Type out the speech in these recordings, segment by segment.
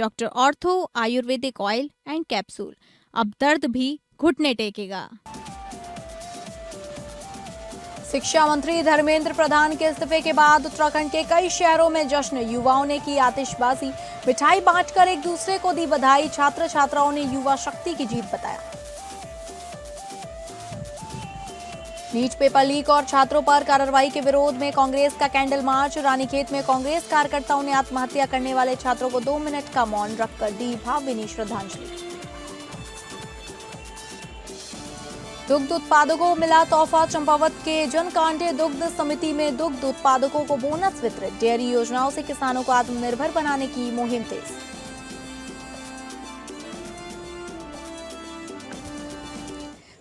Doctor ortho Ayurvedic oil and capsule, अब दर्द भी घुटने टेकेगा। शिक्षा मंत्री धर्मेंद्र प्रधान के इस्तीफे के बाद उत्तराखंड के कई शहरों में जश्न, युवाओं ने की आतिशबाजी, मिठाई बांटकर एक दूसरे को दी बधाई। छात्र छात्राओं ने युवा शक्ति की जीत बताया। नीट पेपर लीक और छात्रों पर कार्रवाई के विरोध में कांग्रेस का कैंडल मार्च। रानीखेत में कांग्रेस कार्यकर्ताओं ने आत्महत्या करने वाले छात्रों को 2 मिनट का मौन रखकर दी भावभीनी श्रद्धांजलि। दुग्ध उत्पादकों को मिला तोहफा, चंपावत के जनकांठे दुग्ध समिति में दुग्ध उत्पादकों को बोनस वितरित। डेयरी योजनाओं से किसानों को आत्मनिर्भर बनाने की मुहिम तेज।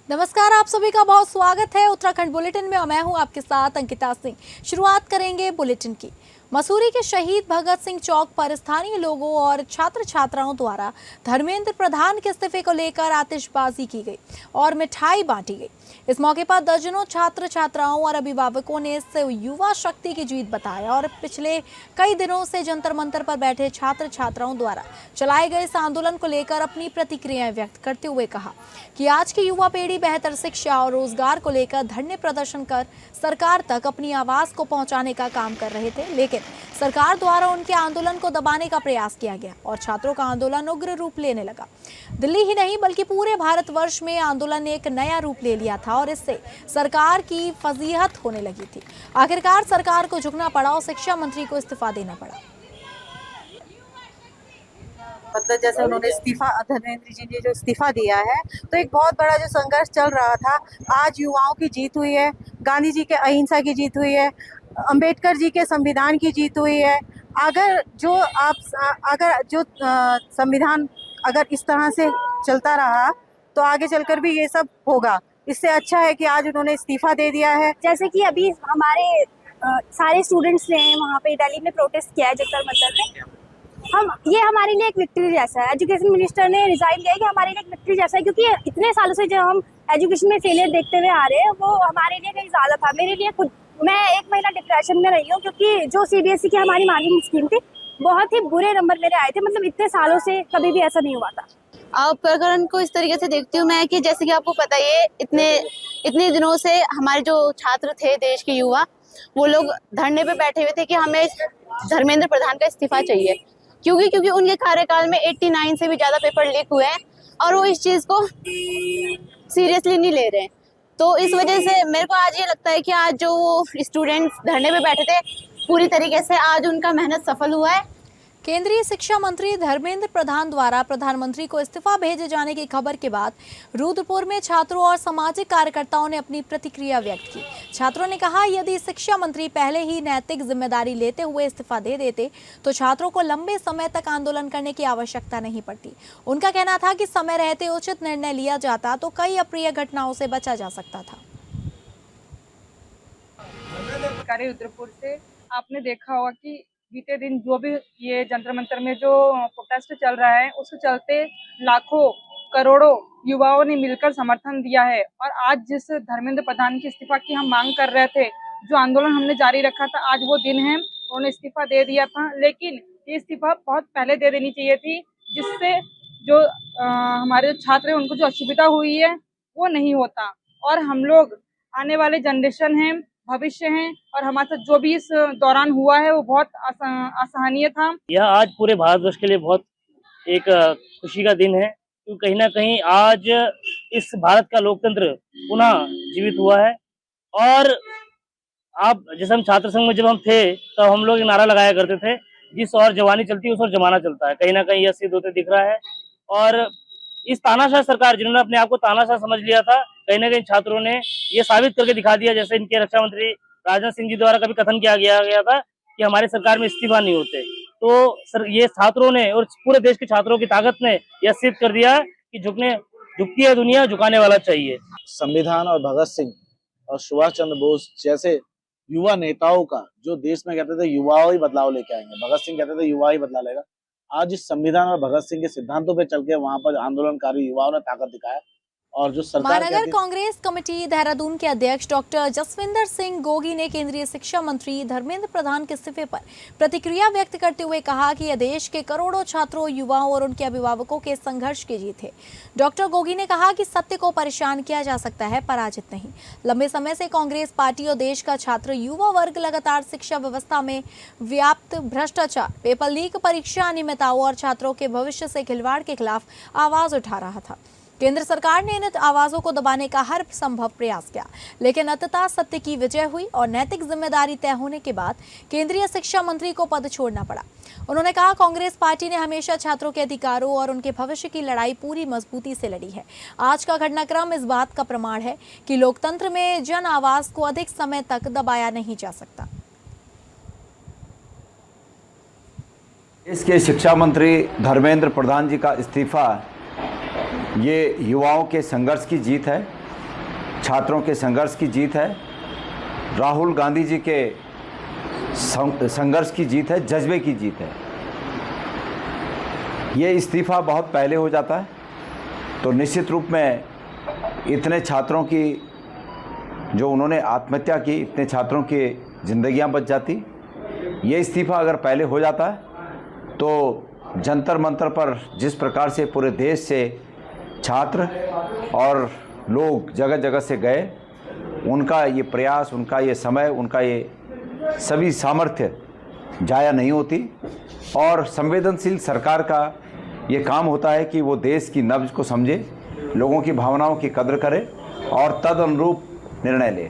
नमस्कार, आप सभी का बहुत स्वागत है उत्तराखंड बुलेटिन में। मैं हूं आपके साथ अंकिता सिंह। शुरुआत करेंगे बुलेटिन की। मसूरी के शहीद भगत सिंह चौक पर स्थानीय लोगों और छात्र छात्राओं द्वारा धर्मेंद्र प्रधान के इस्तीफे को लेकर आतिशबाजी की गई और मिठाई बांटी गई। इस मौके पर दर्जनों छात्र छात्राओं और अभिभावकों ने इस युवा शक्ति की जीत बताया और पिछले कई दिनों से जंतर मंतर पर बैठे छात्र छात्राओं द्वारा चलाए गए इस आंदोलन को लेकर अपनी प्रतिक्रियाएं व्यक्त करते हुए कहा कि आज की युवा पीढ़ी बेहतर शिक्षा और रोजगार को लेकर धरने प्रदर्शन कर सरकार तक अपनी आवाज को पहुंचाने का काम कर रहे थे, लेकिन सरकार द्वारा उनके आंदोलन को दबाने का प्रयास किया गया और छात्रों का आंदोलन उग्र रूप लेने लगा। दिल्ली ही नहीं बल्कि पूरे भारतवर्ष में आंदोलन ने एक नया रूप ले लिया था और इससे सरकार की फजीहत होने लगी थी। आखिरकार सरकार को झुकना पड़ा और शिक्षा मंत्री को इस्तीफा देना पड़ा। मतलब जैसे उन्होंने इस्तीफा, धर्मेंद्र जी ने जो इस्तीफा दिया है, तो एक बहुत बड़ा जो संघर्ष चल रहा था, आज युवाओं की जीत हुई है। गांधी जी के अहिंसा की जीत हुई है, अंबेडकर जी के संविधान की जीत हुई है। अगर जो संविधान अगर इस तरह से चलता रहा तो आगे चलकर भी ये सब होगा। इससे अच्छा है कि आज उन्होंने इस्तीफा दे दिया है। जैसे कि अभी हमारे सारे स्टूडेंट्स ने वहाँ पे दिल्ली में प्रोटेस्ट किया है जंतर मंतर पे। ये हमारे लिए एक विक्ट्री जैसा है। एजुकेशन मिनिस्टर ने रिजाइन किया कि हमारे लिए एक विक्ट्री जैसा है, क्योंकि इतने सालों से जो हम एजुकेशन में फेलियर देखते हुए आ रहे हैं वो हमारे लिए कहीं ज़्यादा था। मेरे लिए खुद, मैं 1 महीना डिप्रेशन में रही हूँ, क्योंकि जो CBSE की हमारी मार्किंग स्कीम थी, बहुत ही बुरे नंबर मेरे आए थे। मतलब इतने सालों से कभी भी ऐसा नहीं हुआ था। अब प्रकरण को इस तरीके से देखती हूँ मैं कि जैसे कि आपको पता ही है, इतने दिनों से हमारे जो छात्र थे, देश के युवा, वो लोग धरने पे बैठे हुए थे कि हमें धर्मेंद्र प्रधान का इस्तीफा चाहिए, क्योंकि उनके कार्यकाल में 89 से भी ज्यादा पेपर लीक हुए हैं और वो इस चीज को सीरियसली नहीं ले रहे हैं। तो इस वजह से मेरे को आज ये लगता है कि आज जो स्टूडेंट्स धरने पे बैठे थे, पूरी तरीके से आज उनका मेहनत सफल हुआ है। केंद्रीय शिक्षा मंत्री धर्मेंद्र प्रधान द्वारा प्रधानमंत्री को इस्तीफा भेजे जाने की खबर के बाद रुद्रपुर में छात्रों और सामाजिक कार्यकर्ताओं ने अपनी प्रतिक्रिया व्यक्त की। छात्रों ने कहा, यदि शिक्षा मंत्री पहले ही नैतिक जिम्मेदारी लेते हुए इस्तीफा दे देते तो छात्रों को लंबे समय तक आंदोलन करने की आवश्यकता नहीं पड़ती। उनका कहना था कि समय रहते उचित निर्णय लिया जाता तो कई अप्रिय घटनाओं से बचा जा सकता था। रुद्रपुर से आपने देखा होगा कि बीते दिन जो भी ये जंतर मंतर में जो प्रोटेस्ट चल रहा है, उसके चलते लाखों करोड़ों युवाओं ने मिलकर समर्थन दिया है। और आज जिस धर्मेंद्र प्रधान की इस्तीफा की हम मांग कर रहे थे, जो आंदोलन हमने जारी रखा था, आज वो दिन है। उन्होंने इस्तीफा दे दिया था, लेकिन ये इस्तीफा बहुत पहले दे देनी चाहिए थी, जिससे जो हमारे छात्र हैं उनको जो असुविधा हुई है वो नहीं होता। और हम लोग आने वाले जनरेशन हैं, भविष्य है, और हमारे साथ जो भी इस दौरान हुआ है वो बहुत असहनीय था। यह आज पूरे भारतवर्ष के लिए बहुत एक खुशी का दिन है, क्योंकि कहीं ना कहीं आज इस भारत का लोकतंत्र पुनः जीवित हुआ है। और आप जैसे हम छात्र संघ में जब हम थे तब हम लोग नारा लगाया करते थे, जिस और जवानी चलती है उस और जमाना चलता है। कहीं ना कहीं यह सिद्ध होते दिख रहा है। और इस तानाशाह सरकार, जिन्होंने अपने आप को तानाशाह समझ लिया था, कहीं ना कहीं छात्रों ने ये साबित करके दिखा दिया, जैसे इनके रक्षा मंत्री राजनाथ सिंह जी द्वारा कभी कथन किया गया था कि हमारी सरकार में इस्तीफा नहीं होते। तो ये छात्रों ने और पूरे देश के छात्रों की ताकत ने यह सिद्ध कर दिया कि झुकती है दुनिया, झुकाने वाला चाहिए। संविधान और भगत सिंह और सुभाष चंद्र बोस जैसे युवा नेताओं का, जो देश में कहते थे युवाओं ही बदलाव लेके आएंगे, भगत सिंह कहते थे युवा ही बदला लेगा, आज इस संविधान और भगत सिंह के सिद्धांतों पे चल के वहां पर आंदोलनकारी युवाओं ने ताकत दिखाया और जो सरकार महानगर कहती है, कांग्रेस कमेटी देहरादून के अध्यक्ष डॉक्टर जसविंदर सिंह गोगी ने केंद्रीय शिक्षा मंत्री धर्मेंद्र प्रधान के इस्तीफे पर प्रतिक्रिया व्यक्त करते हुए कहा कि यह देश के करोड़ों छात्रों, युवाओं और उनके अभिभावकों के संघर्ष की जीत है। डॉक्टर गोगी ने कहा कि सत्य को परेशान किया जा सकता है, पराजित नहीं। लंबे समय से कांग्रेस पार्टी और देश का छात्र युवा वर्ग लगातार शिक्षा व्यवस्था में व्याप्त भ्रष्टाचार, पेपर लीक, परीक्षा अनियमितताओं और छात्रों के भविष्य से खिलवाड़ के खिलाफ आवाज उठा रहा था। केंद्र सरकार ने इन आवाजों को दबाने का हर संभव प्रयास किया, लेकिन अंततः सत्य की विजय हुई और नैतिक जिम्मेदारी तय होने के बाद केंद्रीय शिक्षा मंत्री को पद छोड़ना पड़ा। उन्होंने कहा, कांग्रेस पार्टी ने हमेशा छात्रों के अधिकारों और उनके भविष्य की लड़ाई पूरी मजबूती से लड़ी है। आज का घटनाक्रम इस बात का प्रमाण है कि लोकतंत्र में जन आवाज को अधिक समय तक दबाया नहीं जा सकता। देश के शिक्षा मंत्री धर्मेंद्र प्रधान जी का इस्तीफा ये युवाओं के संघर्ष की जीत है, छात्रों के संघर्ष की जीत है, राहुल गांधी जी के संघर्ष की जीत है, जज्बे की जीत है। ये इस्तीफा बहुत पहले हो जाता है तो निश्चित रूप में इतने छात्रों की जो उन्होंने आत्महत्या की, इतने छात्रों की ज़िंदगियां बच जाती। ये इस्तीफा अगर पहले हो जाता है तो जंतर मंतर पर जिस प्रकार से पूरे देश से छात्र और लोग जगह जगह से गए, उनका ये प्रयास, उनका ये समय, उनका ये सभी सामर्थ्य जाया नहीं होती। और संवेदनशील सरकार का ये काम होता है कि वो देश की नब्ज को समझे, लोगों की भावनाओं की कद्र करे और तद अनुरूप निर्णय ले।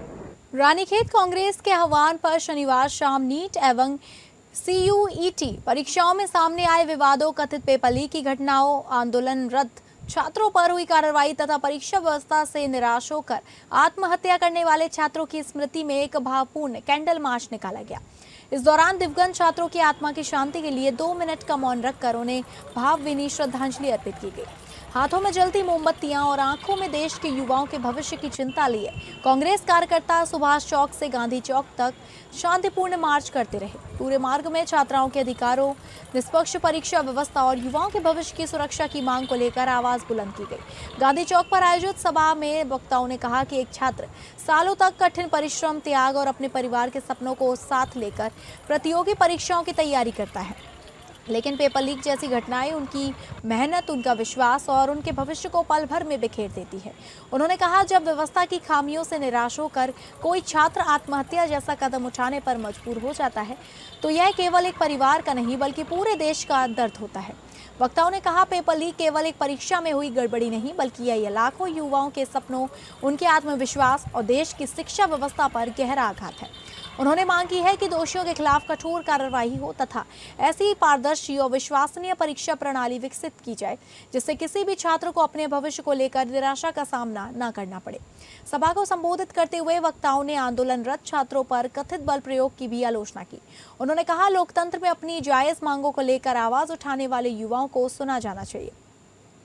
रानीखेत कांग्रेस के आह्वान पर शनिवार शाम नीट एवं CUET परीक्षाओं में सामने आए विवादों, कथित पेपर लीक की घटनाओं, आंदोलनरत छात्रों पर हुई कार्रवाई तथा परीक्षा व्यवस्था से निराश होकर आत्महत्या करने वाले छात्रों की स्मृति में एक भावपूर्ण कैंडल मार्च निकाला गया। इस दौरान दिवंगत छात्रों की आत्मा की शांति के लिए 2 मिनट का मौन रखकर उन्हें भावभीनी श्रद्धांजलि अर्पित की गई। हाथों में जलती मोमबत्तियां और आंखों में देश के युवाओं के भविष्य की चिंता लिए कांग्रेस कार्यकर्ता सुभाष चौक से गांधी चौक तक शांतिपूर्ण मार्च करते रहे। पूरे मार्ग में छात्राओं के अधिकारों, निष्पक्ष परीक्षा व्यवस्था और युवाओं के भविष्य की सुरक्षा की मांग को लेकर आवाज बुलंद की गई। गांधी चौक पर आयोजित सभा में वक्ताओं ने कहा कि एक छात्र सालों तक कठिन परिश्रम, त्याग और अपने परिवार के सपनों को साथ लेकर प्रतियोगी परीक्षाओं की तैयारी करता है, लेकिन पेपर लीक जैसी घटनाएं उनकी मेहनत, उनका विश्वास और उनके भविष्य को पल भर में बिखेर देती है। उन्होंने कहा, जब व्यवस्था की खामियों से निराश होकर कोई छात्र आत्महत्या जैसा कदम उठाने पर मजबूर हो जाता है तो यह केवल एक परिवार का नहीं बल्कि पूरे देश का दर्द होता है। वक्ताओं ने कहा, पेपर लीक केवल एक परीक्षा में हुई गड़बड़ी नहीं बल्कि यह लाखों युवाओं के सपनों, उनके आत्मविश्वास और देश की शिक्षा व्यवस्था पर गहरा आघात है। उन्होंने मांग की है कि दोषियों के खिलाफ कठोर कार्रवाई हो तथा ऐसी पारदर्शी और विश्वसनीय परीक्षा प्रणाली विकसित की जाए जिससे किसी भी छात्र को अपने भविष्य को लेकर निराशा का सामना न करना पड़े। सभा को संबोधित करते हुए वक्ताओं ने आंदोलनरत छात्रों पर कथित बल प्रयोग की भी आलोचना की। उन्होंने कहा, लोकतंत्र में अपनी जायज मांगों को लेकर आवाज उठाने वाले युवाओं को सुना जाना चाहिए,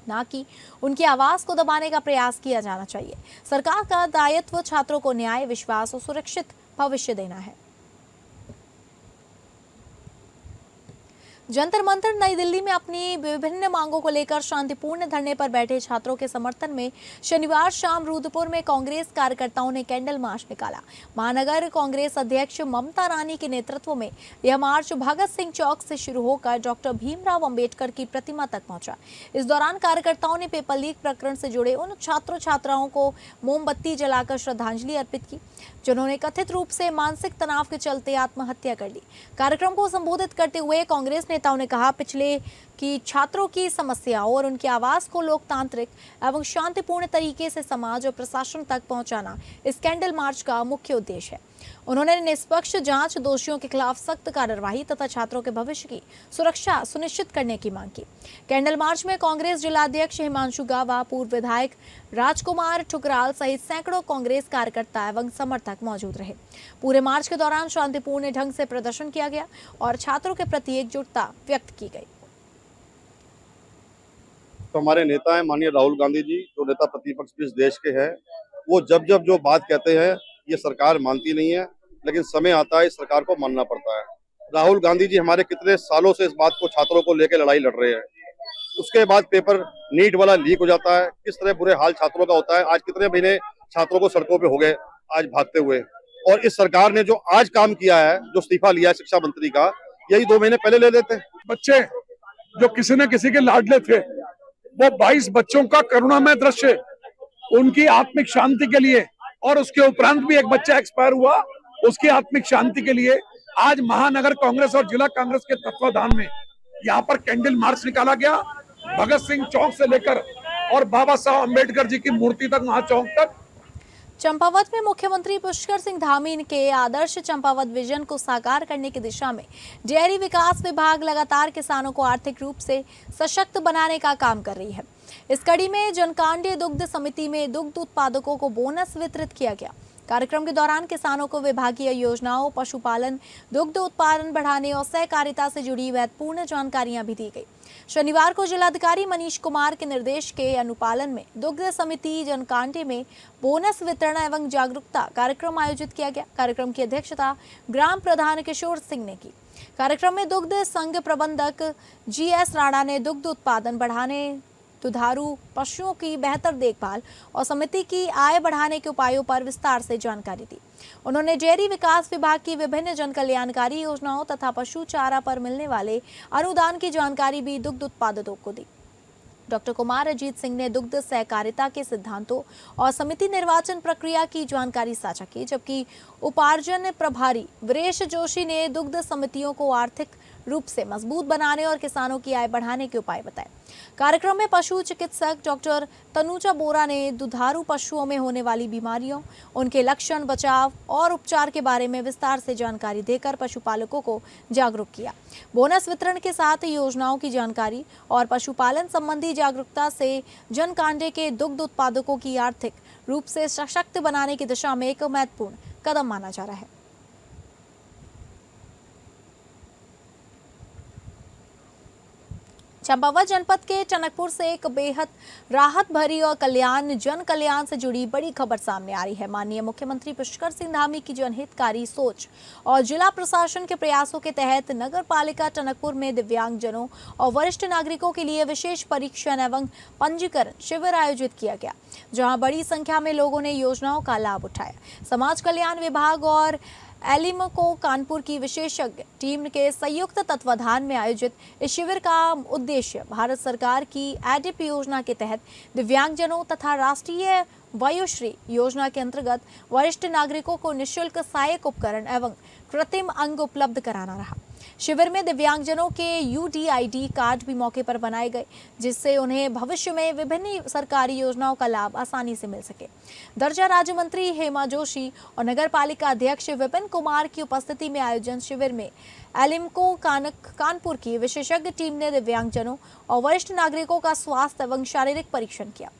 ना कि उनकी आवाज को दबाने का प्रयास किया जाना चाहिए। सरकार का दायित्व छात्रों को न्याय, विश्वास और सुरक्षित भविष्य देना है। जंतर मंतर नई दिल्ली में अपनी विभिन्न मांगों को लेकर शांतिपूर्ण धरने पर बैठे छात्रों के समर्थन में शनिवार शाम रुद्रपुर में कांग्रेस कार्यकर्ताओं ने कैंडल मार्च निकाला। महानगर कांग्रेस अध्यक्ष ममता रानी के नेतृत्व में यह मार्च भगत सिंह चौक से शुरू होकर डॉक्टर भीमराव अंबेडकर की प्रतिमा तक पहुंचा। इस दौरान कार्यकर्ताओं ने पेपर लीक प्रकरण से जुड़े उन छात्र छात्राओं को मोमबत्ती जलाकर श्रद्धांजलि अर्पित की जिन्होंने कथित रूप से मानसिक तनाव के चलते आत्महत्या कर ली। कार्यक्रम को संबोधित करते हुए कांग्रेस नेताओं ने कहा, पिछले कि छात्रों की समस्याओं और उनकी आवाज को लोकतांत्रिक एवं शांतिपूर्ण तरीके से समाज और प्रशासन तक पहुंचाना इस कैंडल मार्च का मुख्य उद्देश्य है। उन्होंने निष्पक्ष जांच, दोषियों के खिलाफ सख्त कार्यवाही तथा छात्रों के भविष्य की सुरक्षा सुनिश्चित करने की मांग की। कैंडल मार्च में कांग्रेस जिलाध्यक्ष हिमांशु गावा, पूर्व विधायक राजकुमार ठुकराल सहित सैकड़ों कांग्रेस कार्यकर्ता एवं समर्थक मौजूद रहे। पूरे मार्च के दौरान शांतिपूर्ण ढंग से प्रदर्शन किया गया और छात्रों के प्रति एकजुटता व्यक्त की गई। तो हमारे नेता हैं माननीय राहुल गांधी जी, जो नेता प्रतिपक्ष भी इस देश के हैं, वो जब जब जो बात कहते हैं ये सरकार मानती नहीं है, लेकिन समय आता है इस सरकार को मानना पड़ता है। राहुल गांधी जी हमारे कितने सालों से इस बात को, छात्रों को लेकर लड़ाई लड़ रहे हैं। उसके बाद पेपर नीट वाला लीक हो जाता है, किस तरह बुरे हाल छात्रों का होता है। आज कितने महीने छात्रों को सड़कों पे हो गए आज भागते हुए। और इस सरकार ने जो आज काम किया है, जो इस्तीफा लिया है शिक्षा मंत्री का, यही 2 महीने पहले ले लेते। बच्चे जो किसी न किसी के लाडले थे, वो 22 बच्चों का करुणामय दृश्य उनकी आत्मिक शांति के लिए, और उसके उपरांत भी एक बच्चा एक्सपायर हुआ, उसकी आत्मिक शांति के लिए आज महानगर कांग्रेस और जिला कांग्रेस के तत्वाधान में यहाँ पर कैंडल मार्च निकाला गया। भगत सिंह चौक से लेकर और बाबा साहब अम्बेडकर जी की मूर्ति तक, वहां चौक तक। चंपावत में मुख्यमंत्री पुष्कर सिंह धामी के आदर्श चंपावत विजन को साकार करने की दिशा में डेयरी विकास विभाग लगातार किसानों को आर्थिक रूप से सशक्त बनाने का काम कर रही है। इस कड़ी में जनकांडीय दुग्ध समिति में दुग्ध उत्पादकों को बोनस वितरित किया गया। कार्यक्रम के दौरान किसानों को विभागीय योजनाओं, पशुपालन, दुग्ध उत्पादन बढ़ाने और सहकारिता से जुड़ी महत्वपूर्ण जानकारियां भी दी गई। शनिवार को जिलाधिकारी मनीष कुमार के निर्देश के अनुपालन में दुग्ध समिति जनकांडी में बोनस वितरण एवं जागरूकता कार्यक्रम आयोजित किया गया। कार्यक्रम की अध्यक्षता ग्राम प्रधान किशोर सिंह ने की। कार्यक्रम में दुग्ध संघ प्रबंधक GS राणा ने दुग्ध उत्पादन बढ़ाने, दुधारू पशुओं की बेहतर देखभाल और समिति की आय बढ़ाने के उपायों पर विस्तार से जानकारी दी। उन्होंने डेयरी विकास विभाग की विभिन्न जन कल्याणकारी योजनाओं तथा पशु चारा पर मिलने वाले अनुदान की जानकारी भी दुग्ध उत्पादकों को दी। डॉक्टर कुमार अजीत सिंह ने दुग्ध सहकारिता के सिद्धांतों और समिति निर्वाचन प्रक्रिया की जानकारी साझा की, जबकि उपार्जन प्रभारी वीरेश जोशी ने दुग्ध समितियों को आर्थिक रूप से मजबूत बनाने और किसानों की आय बढ़ाने के उपाय बताए। कार्यक्रम में पशु चिकित्सक डॉक्टर तनुजा बोरा ने दुधारू पशुओं में होने वाली बीमारियों, उनके लक्षण, बचाव और उपचार के बारे में विस्तार से जानकारी देकर पशुपालकों को जागरूक किया। बोनस वितरण के साथ योजनाओं की जानकारी और पशुपालन संबंधी जागरूकता से जनकांडे के दुग्ध उत्पादकों की आर्थिक रूप से सशक्त बनाने की दिशा में एक महत्वपूर्ण कदम माना जा रहा है। चंपावत जनपद के टनकपुर से एक बेहद राहत भरी और जन कल्याण से जुड़ी बड़ी खबर सामने आ रही है। माननीय मुख्यमंत्री पुष्कर सिंह धामी की जनहितकारी सोच और जिला प्रशासन के प्रयासों के तहत नगर पालिका टनकपुर में दिव्यांगजनों और वरिष्ठ नागरिकों के लिए विशेष परीक्षण एवं पंजीकरण शिविर आयोजित किया गया, जहां बड़ी संख्या में लोगों ने योजनाओं का लाभ उठाया। समाज कल्याण विभाग और एलिमको कानपुर की विशेषज्ञ टीम के संयुक्त तत्वाधान में आयोजित इस शिविर का उद्देश्य भारत सरकार की एडिप योजना के तहत दिव्यांगजनों तथा राष्ट्रीय वयोश्री योजना के अंतर्गत वरिष्ठ नागरिकों को निःशुल्क सहायक उपकरण एवं कृत्रिम अंग उपलब्ध कराना रहा। शिविर में दिव्यांगजनों के UDID कार्ड भी मौके पर बनाए गए, जिससे उन्हें भविष्य में विभिन्न सरकारी योजनाओं का लाभ आसानी से मिल सके। दर्जा राज्य मंत्री हेमा जोशी और नगर पालिका अध्यक्ष विपिन कुमार की उपस्थिति में आयोजन शिविर में एलिमको कानपुर की विशेषज्ञ टीम ने दिव्यांगजनों और वरिष्ठ नागरिकों का स्वास्थ्य एवं शारीरिक परीक्षण किया।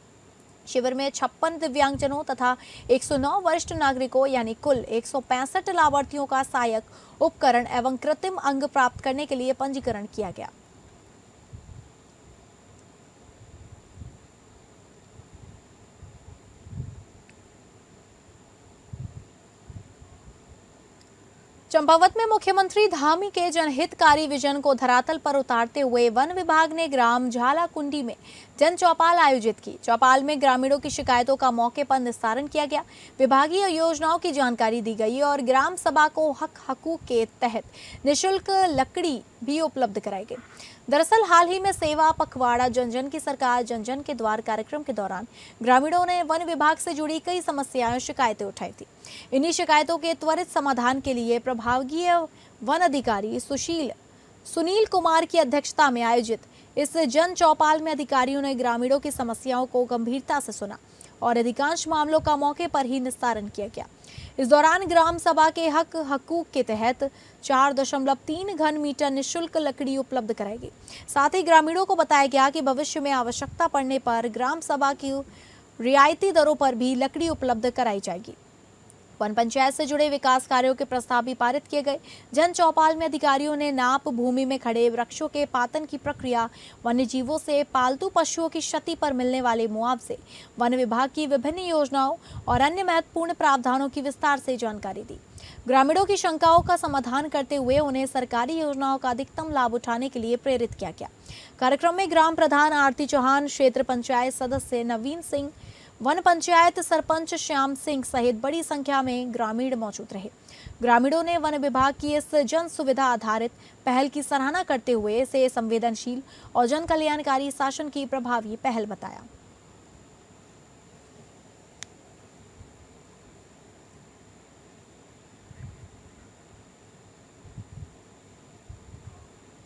शिविर में 56 दिव्यांगजनों तथा 109 वरिष्ठ नागरिकों यानी कुल 165 लाभार्थियों का सहायक उपकरण एवं कृत्रिम अंग प्राप्त करने के लिए पंजीकरण किया गया। चंपावत में मुख्यमंत्री धामी के जनहितकारी विजन को धरातल पर उतारते हुए वन विभाग ने ग्राम झालाकुंडी में जन चौपाल आयोजित की। चौपाल में ग्रामीणों की शिकायतों का मौके पर निस्तारण किया गया, विभागीय योजनाओं की जानकारी दी गई और ग्राम सभा को हक हकूक के तहत निःशुल्क लकड़ी भी उपलब्ध कराई गई। दरअसल हाल ही में सेवा पखवाड़ा जन जन की सरकार जन जन के द्वार कार्यक्रम के दौरान ग्रामीणों ने वन विभाग से जुड़ी कई समस्याएं और शिकायतें उठाई थी। इन्हीं शिकायतों के त्वरित समाधान के लिए प्रभागीय वन अधिकारी सुनील कुमार की अध्यक्षता में आयोजित इस जन चौपाल में अधिकारियों ने ग्रामीणों की समस्याओं को गंभीरता से सुना और अधिकांश मामलों का मौके पर ही निस्तारण किया गया। इस दौरान ग्राम सभा के हक हकूक के तहत 4.3 घन मीटर निःशुल्क लकड़ी उपलब्ध कराई गई। साथ ही ग्रामीणों को बताया गया कि भविष्य में आवश्यकता पड़ने पर ग्राम सभा की रियायती दरों पर भी लकड़ी उपलब्ध कराई जाएगी। वन पंचायत से जुड़े विकास कार्यों के प्रस्ताव भी पारित किए गए। जन चौपाल में अधिकारियों ने नाप भूमि में खड़े वृक्षों के पातन की प्रक्रिया, वन्य जीवों से पालतू पशुओं की क्षति पर मिलने वाले मुआवजे, वन विभाग की विभिन्न योजनाओं और अन्य महत्वपूर्ण प्रावधानों की विस्तार से जानकारी दी। ग्रामीणों की शंकाओं का समाधान करते हुए उन्हें सरकारी योजनाओं का अधिकतम लाभ उठाने के लिए प्रेरित किया गया। कार्यक्रम में ग्राम प्रधान आरती चौहान, क्षेत्र पंचायत सदस्य नवीन सिंह, वन पंचायत सरपंच श्याम सिंह सहित बड़ी संख्या में ग्रामीण मौजूद रहे। ग्रामीणों ने वन विभाग की इस जन सुविधा आधारित पहल की सराहना करते हुए इसे संवेदनशील और जन कल्याणकारी शासन की प्रभावी पहल बताया।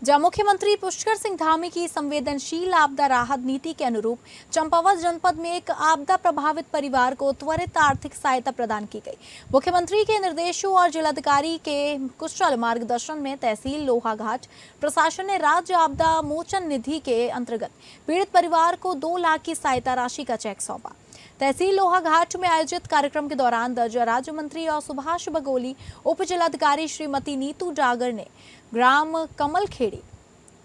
जहां मुख्यमंत्री पुष्कर सिंह धामी की संवेदनशील आपदा राहत नीति के अनुरूप चंपावत जनपद में एक आपदा प्रभावित परिवार को त्वरित आर्थिक सहायता प्रदान की गई। मुख्यमंत्री के निर्देशों और जिलाधिकारी के कुशल मार्गदर्शन में तहसील लोहाघाट प्रशासन ने राज्य आपदा मोचन निधि के अंतर्गत पीड़ित परिवार को 2 लाख की सहायता राशि का चेक सौंपा। तहसील लोहाघाट में आयोजित कार्यक्रम के दौरान दर्जा राज्य मंत्री और सुभाष बघोली, उप जिलाधिकारी श्रीमती नीतू डागर ने ग्राम कमलखेड़ी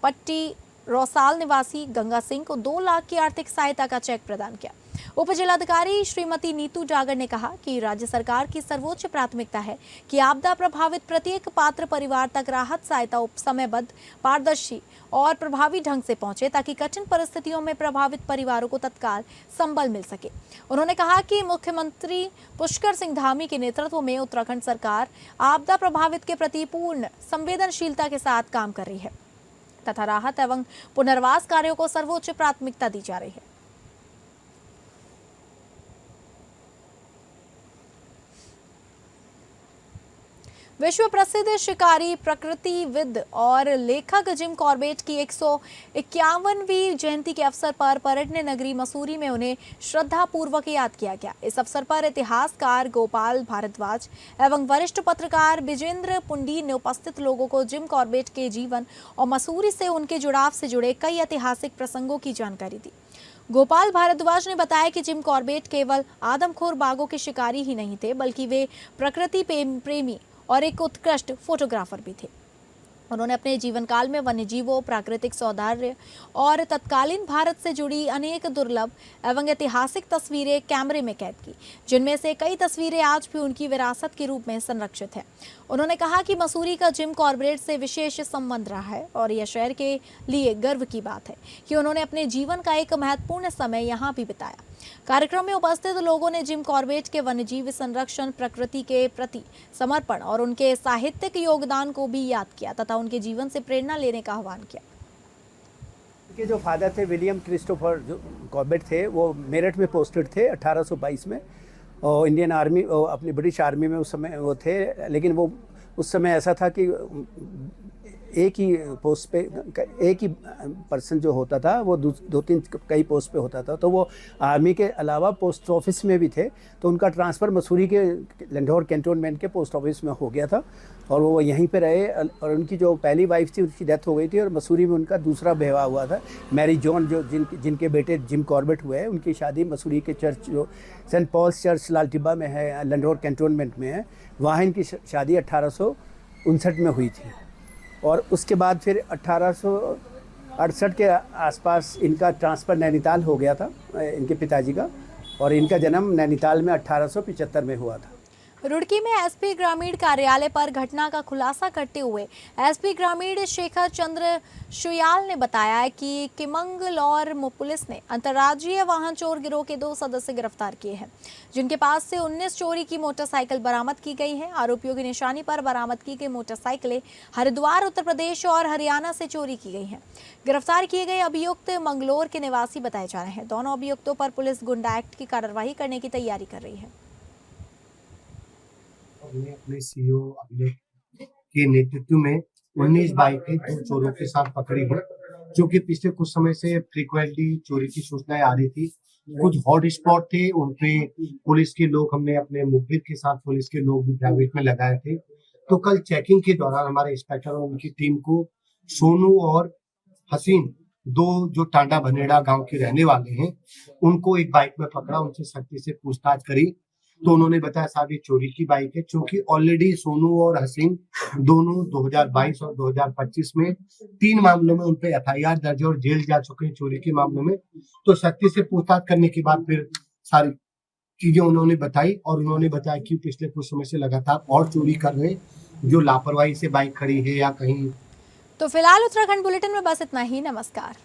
पट्टी रौसाल निवासी गंगा सिंह को 2 लाख की आर्थिक सहायता का चेक प्रदान किया। उप जिलाधिकारी श्रीमती नीतू डागर ने कहा कि राज्य सरकार की सर्वोच्च प्राथमिकता है कि आपदा प्रभावित प्रत्येक पात्र परिवार तक राहत सहायता समयबद्ध, पारदर्शी और प्रभावी ढंग से पहुंचे ताकि कठिन परिस्थितियों में प्रभावित परिवारों को तत्काल संबल मिल सके। उन्होंने कहा कि मुख्यमंत्री पुष्कर सिंह धामी के नेतृत्व में उत्तराखंड सरकार आपदा प्रभावित के प्रति पूर्ण संवेदनशीलता के साथ काम कर रही है तथा राहत एवं पुनर्वास कार्यों को सर्वोच्च प्राथमिकता दी जा रही है। विश्व प्रसिद्ध शिकारी, प्रकृतिविद और लेखक जिम कॉर्बेट की 151वीं जयंती के अवसर पर पर्यटन नगरी मसूरी में उन्हें श्रद्धापूर्वक याद किया गया। इस अवसर पर इतिहासकार गोपाल भारद्वाज एवं वरिष्ठ पत्रकार विजेंद्र पुंडीर ने उपस्थित लोगों को जिम कॉर्बेट के जीवन और मसूरी से उनके जुड़ाव से जुड़े कई ऐतिहासिक प्रसंगों की जानकारी दी। गोपाल भारद्वाज ने बताया कि जिम कॉर्बेट केवल आदमखोर बाघों के शिकारी ही नहीं थे, बल्कि वे प्रकृति प्रेमी और एक उत्कृष्ट फोटोग्राफर भी थे। उन्होंने अपने जीवन काल में वन्य जीवों, प्राकृतिक सौंदर्य और तत्कालीन भारत से जुड़ी अनेक दुर्लभ एवं ऐतिहासिक तस्वीरें कैमरे में कैद की, जिनमें से कई तस्वीरें आज भी उनकी विरासत के रूप में संरक्षित है। उन्होंने कहा कि मसूरी का जिम कॉर्बेट से विशेष संबंध रहा है और यह शहर के लिए गर्व की बात है कि उन्होंने अपने जीवन का एक महत्वपूर्ण समय यहाँ भी बिताया। कार्यक्रम में उपस्थित लोगों ने जिम कॉर्बेट के वन्यजीव संरक्षण, प्रकृति के प्रति समर्पण और उनके साहित्यिक योगदान को भी याद किया तथा उनके जीवन से प्रेरणा लेने का आह्वान किया। के जो फादर थे विलियम क्रिस्टोफर जो कॉर्बेट थे, वो मेरठ में पोस्टेड थे 1822 में, और इंडियन आर्मी अपनी ब्रिटिश आर्मी में उस समय वो थे। लेकिन वो उस समय ऐसा था कि एक ही पोस्ट पे एक ही पर्सन जो होता था वो 2-3 कई पोस्ट पे होता था। तो वो आर्मी के अलावा पोस्ट ऑफिस में भी थे, तो उनका ट्रांसफ़र मसूरी के लंढौर कैंटोनमेंट के पोस्ट ऑफिस में हो गया था और वो यहीं पे रहे। और उनकी जो पहली वाइफ थी उसकी डेथ हो गई थी और मसूरी में उनका दूसरा विवाह हुआ था, मैरी जॉन, जो जिनके बेटे जिम कॉर्बेट हुए हैं। उनकी शादी मसूरी के चर्च जो सेंट पॉल्स चर्च लाल टिब्बा में है, लंढौर कैंटोनमेंट में है, वहाँ इनकी शादी 1859 में हुई थी। और उसके बाद फिर 1868 के आसपास इनका ट्रांसफ़र नैनीताल हो गया था, इनके पिताजी का, और इनका जन्म नैनीताल में 1875 में हुआ था। रुड़की में एसपी ग्रामीण कार्यालय पर घटना का खुलासा करते हुए एसपी ग्रामीण शेखर चंद्र शुयाल ने बताया कि किमंगलौर पुलिस ने अंतर्राज्यीय वाहन चोर गिरोह के 2 सदस्य गिरफ्तार किए हैं, जिनके पास से 19 चोरी की मोटरसाइकिल बरामद की गई है। आरोपियों की निशानी पर बरामद की गई मोटरसाइकिलें हरिद्वार, उत्तर प्रदेश और हरियाणा से चोरी की गई हैं। गिरफ्तार किए गए अभियुक्त मंगलोर के निवासी बताए जा रहे हैं। दोनों अभियुक्तों पर पुलिस गुंडा एक्ट की कार्रवाई करने की तैयारी कर रही है। हमने अपने सीईओ अभिलेख के नेतृत्व में 19 बाइकें 2 चोरों के साथ पकड़ी है, जो कि पिछले कुछ समय से फ्रीक्वेंटली चोरी की सूचनाएं आ रही थी। कुछ हॉट स्पॉट थे, उनपे पुलिस के लोग, हमने अपने मुखबिर के साथ पुलिस के लोग भी प्राइवेट में लगाए थे। तो कल चेकिंग के दौरान हमारे इंस्पेक्टर और उनकी टीम को सोनू और हसीन, 2 जो टांडा भनेड़ा गांव के रहने वाले हैं, उनको एक बाइक में पकड़ा, उनसे सख्ती से पूछताछ करी तो उन्होंने बताया साहब ये चोरी की बाइक है। चूंकि ऑलरेडी सोनू और हसीन दोनों 2022 और 2025 में 3 मामलों में उनपे एफआईआर दर्ज और जेल जा चुके हैं चोरी के मामलों में। तो सख्ती से पूछताछ करने के बाद फिर सारी चीजें उन्होंने बताई और उन्होंने बताया कि पिछले कुछ समय से लगातार और चोरी कर रहे हैं, जो लापरवाही से बाइक खड़ी है या कहीं। तो फिलहाल उत्तराखंड बुलेटिन में बस इतना ही। नमस्कार।